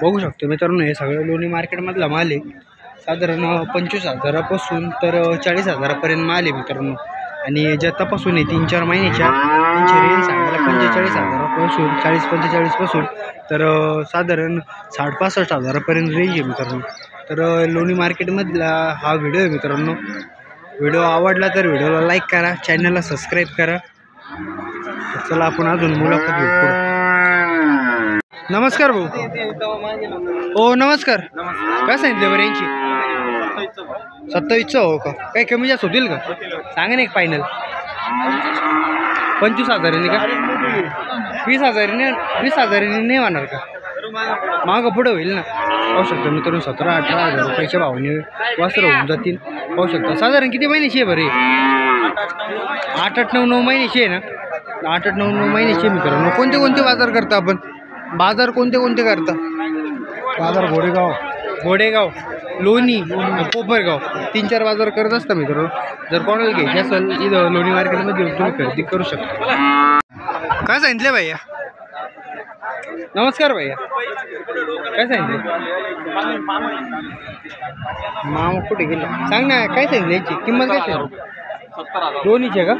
बघू शकतो मित्रांनो, हे सगळं लोणी मार्केटमधला माल आहे. साधारण 25,000पासून तर 40,000पर्यंत माल आहे मित्रांनो. आणि ज्या तपासून आहे 3-4 महिन्याच्या त्यांची रेंज सांगायला 45,000पासून 40-45 तर साधारण 60-65,000पर्यंत रेंज आहे मित्रांनो. तर लोणी मार्केटमधला हा व्हिडिओ आहे मित्रांनो. व्हिडिओ आवडला तर व्हिडिओला लाईक करा, चॅनलला सबस्क्राईब करा. चला आपण अजून मुलाखत घेऊ पुढे. नमस्कार भाऊ. हो नमस्कार. काय सांगितलं बरं यांची? 27 हो का? काही कमी जास्त होतील का? सांगा ना एक फायनल. 25,000 का? 20,000 नाही होणार का? मागं पुढं होईल ना. पाहू शकता मित्रांनो 17-18 रुपयाच्या भावाने वस्त्र होऊन जातील. पाहू शकता. साधारण किती महिन्याची आहे बरे? 8-9 महिन्याची आहे ना. 8-9 महिन्याची आहे मित्रांनो. कोणते कोणते बाजार करता आपण? बाजार कोणते करता? बाजार घोडेगाव, लोणी, कोपरगाव 3-4 बाजार करत असता मित्रांनो. जर कोणाला घ्यायची असेल इथं लोणी मार्केटमध्ये तुम्ही खरेदी करू शकता. काय सांगितले भैया? नमस्कार भैया. काय सांगितले? मामा कुठे गेले? सांग ना काय सांगितले याची किंमत? काय सांगितली? दोन्हीचे का?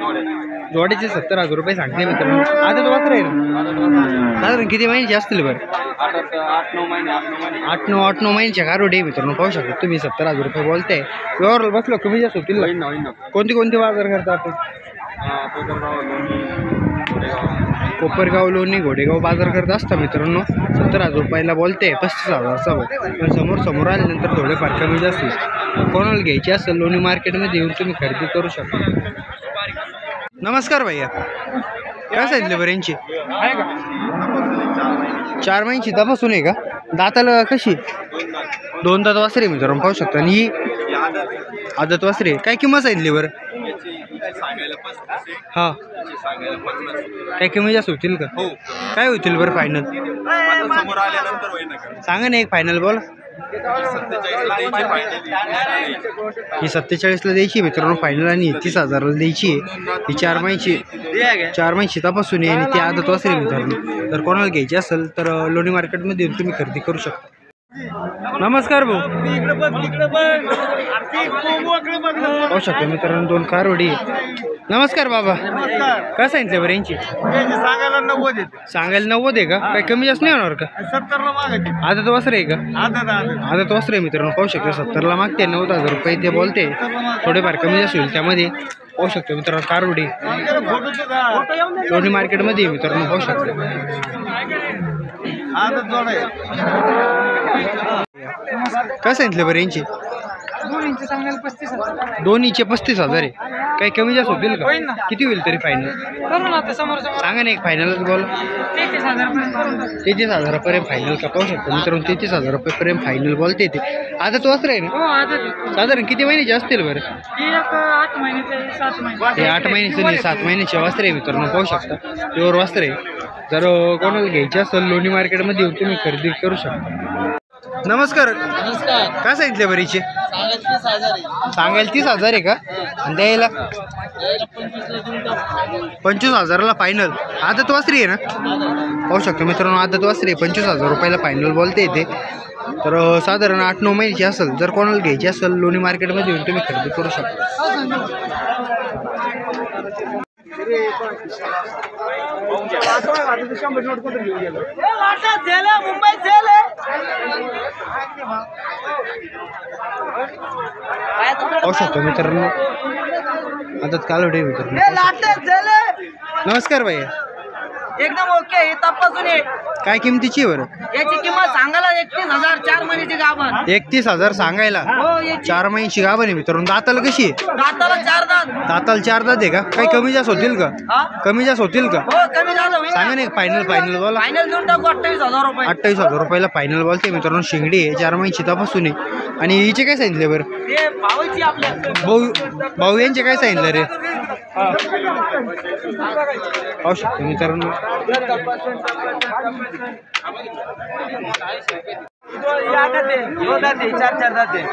जोडीचे 70,000 रुपये सांगते मित्रांनो. आता तो वासर आहे ना. साधारण किती महिन्याचे असतील बरं? 8-9 महिन्याच्या गारोडे मित्रांनो. पाहू शकता तुम्ही 70,000 रुपये बोलताय. व्यवहार बसलो कमी जास्त होतील. कोणते बाजार करता आपण? कोपरगाव, लोणी, घोडेगाव बाजार करत असता मित्रांनो. 70,000 रुपयाला बोलते. 35,000चा भाव. पण समोर आल्यानंतर थोडेफार कमी जास्त. कोणाला घ्यायची असेल लोणी मार्केटमध्ये येऊन तुम्ही खरेदी करू शकता. नमस्कार भैया. काय सांगितले बरं यांची? 4 महिन्याची तपासून आहे का? दाताला कशी? 2 दात वासरे मित्रांनो. पाहू शकता. आणि ही आदत वासरे. काय किंमत सांगितली बरं? हां काय कमी जास्त होतील का? हो. काय होतील बरं फायनल? सांगा ना एक फायनल बोला. ही 47ला द्यायची मित्रांनो फायनल. आणि 30,000ला द्यायची आहे. ही 4 महिन्याची तपासून आहे. आणि ती आदत वासरे मित्रांनो. जर कोणाला घ्यायची असेल तर लोणी मार्केटमध्ये तुम्ही खरेदी करू शकता. नमस्कार भाऊ. पाहू शकतो मित्रांनो 2 कारवडी. नमस्कार बाबा. काय सांगितले बरं यांची? सांगायला 90 आहे का? काही कमी जास्त नाही होणार का? 70ला मागते. आदत वासरे आहे का? आदत वासरे मित्रांनो. पाहू शकतो 70ला मागते. 90,000 रुपये ते बोलते. थोडेफार कमी जास्त होईल त्यामध्ये. पाहू शकतो मित्रांनो कारवडी लोणी मार्केटमध्ये मित्रांनो. पाहू शकतो. काय सांगितलं बरं यांची? दोन्हीचे 35,000 आहे. काही कमी जास्त होतील का? किती होईल तरी फायनल? सांगा ना एक फायनलच बोला. 33,000पर्यंत फायनल का? पाहू शकतो मित्रांनो 33,000 रुपयेपर्यंत फायनल बोलते ते. आता तो वासर आहे ना. साधारण किती महिन्याचे असतील बरं? हे 8 महिन्याचं नाही 7 महिन्याचे वासर आहे मित्रांनो. पाहू शकता प्युअर वासर आहे. जर कोणाला घ्यायचे असेल लोणी मार्केटमध्ये येऊन तुम्ही खरेदी करू शकता. नमस्कार. काय सांगितले बरं हिचे? सांगायला 30,000 आहे का? आणि द्यायला 25,000ला फायनल. आदत वासरी आहे ना. पाहू शकतो मित्रांनो आदत वासरी 25,000 रुपयाला फायनल बोलते येते. तर साधारण 8-9 महिन्याची असेल. जर कोणाला घ्यायची असेल लोणी मार्केटमध्ये येऊन तुम्ही खरेदी करू शकता. पाहू शकतो मित्रांनो आदत कालवडे मित्रांनो. नमस्कार भैया. एकदम ओके. तपासून आहे. काय किमतीची बरं? याची किंमत सांगायला 31,000. 4 महिन्याची गाभण. 31,000 सांगायला. 4 महिन्याची गाभण आहे मित्रांनो. दाताला कशी आहे? दाताला 4 दात. दाताला 4 दात आहे का? काही कमी जास्त होतील का? कमी जास्त होतील का? हो कमी झालं. सांगा ना एक फायनल बोला. फायनल देऊन टाकू 28,000 रुपये. 28,000 रुपयाला फायनल बोलते मित्रांनो. शिंगडी आहे 4 महिन्याची तपासून आहे. आणि हिचे काय सांगितले बरं? ते भावाची आपल्या भाऊ यांचे काय सांगितलं रे? पाहू शकतो मित्रांनो.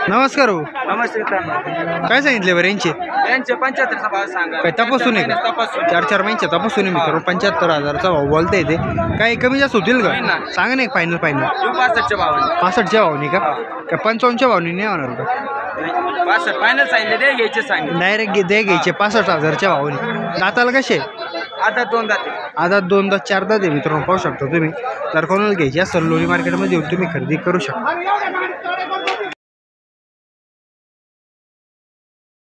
नमस्कार हो. नमस्ते. काय सांगितले बरं यांचे? त्यांचे 75चा भाव सांगा. काय तपासून आहे का? तपासून. 4 महिन्याच्या तपासून आहे मित्रांनो. 75,000चा भाव बोलता येते. काही कमी जास्त होतील का? सांगा ना एक फायनल 65च्या भावाने. 65च्या भावनी का? 55च्या भावनी नाही होणार का? 65 फायनल सांगितले ते घ्यायचे सांगितले. डायरेक्ट दे घ्यायचे 65,000च्या भावानी. दाताला कसे? आता 2 जाते. आता 2 दात 4 दात आहे मित्रांनो. पाहू शकता तुम्ही. तर कोणाला घ्यायची असेल लोणी मार्केटमध्ये येऊन तुम्ही खरेदी करू शकता.